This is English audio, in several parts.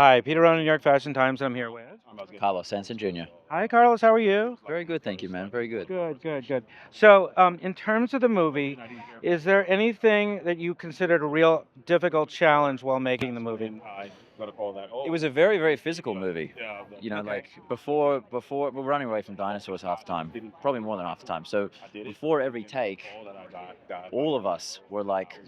Hi, Peter on New York Fashion Times. I'm here with. Carlos Sanson Jr. Hi, Carlos. How are you? Very good, thank you, man. Very good. Good, good, good. So, in terms of the movie, is there anything that you considered a real difficult challenge while making the movie? It was a very, very physical movie. Okay. Like before we're running away from dinosaurs half the time, probably more than half the time. So before every take, all of us were like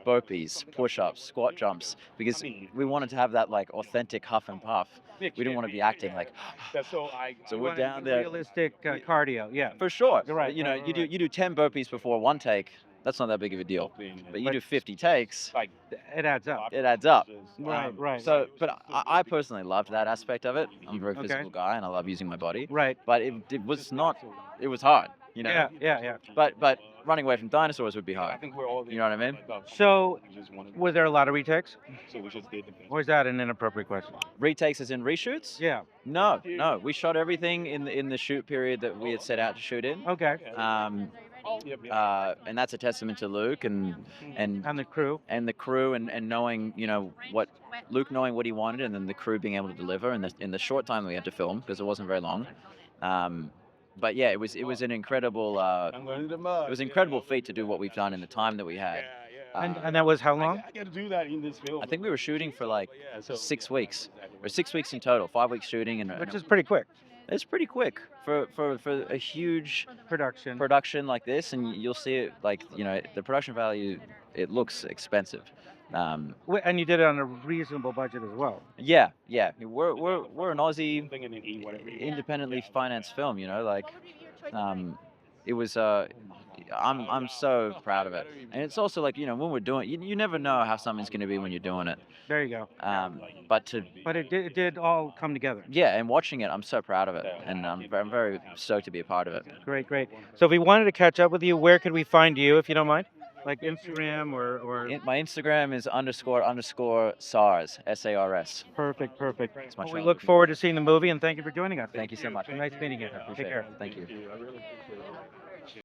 burpees, push-ups, squat jumps, because we wanted to have that like authentic huff and puff. We didn't want to be acting like. So You we're wanted down there. realistic cardio. Yeah. For sure. You're right. You know, Right, right, you do right. you do 10 burpees before one take. That's not that big of a deal. But you But do 50 takes, it adds up. it adds up. Right, right. But I personally loved that aspect of it. I'm a very Okay. physical guy, and I love using my body. Right. But it was not. It was hard. Yeah, yeah, yeah. But running away from dinosaurs would be hard. You know what I mean? So, were there a lot of retakes? Or is that an inappropriate question? Retakes as in reshoots? Yeah. No, no. We shot everything in the shoot period that we had set out to shoot in. Okay. And that's a testament to Luke and And the crew. the crew and knowing what Luke knowing what he wanted, and then the crew being able to deliver in the short time we had to film, because it wasn't very long. But yeah, it was an incredible incredible feat to do what we've done in the time that we had. And that was how long? I think we were shooting for like 6 weeks, or 6 weeks in total, 5 weeks shooting, Which is pretty quick. it's pretty quick for a huge Production. like this, and you'll see it like the production value. It looks expensive. And you did it on a reasonable budget as well. Yeah. We're an Aussie independently financed film. It was. I'm so proud of it, and it's also like when we're doing, you never know how something's going to be when you're doing it. There you go. But It did all come together. yeah, and watching it, I'm so proud of it, and I'm very stoked to be a part of it. Great, great. So if we wanted to catch up with you, where could we find you, if you don't mind? Like Instagram or My Instagram is __ SARS, SARS. perfect, perfect. It's my Well, we show. look forward to seeing the movie, and thank you for joining us. Thank you so much. Nice meeting you. I Take appreciate care. it. Thank you.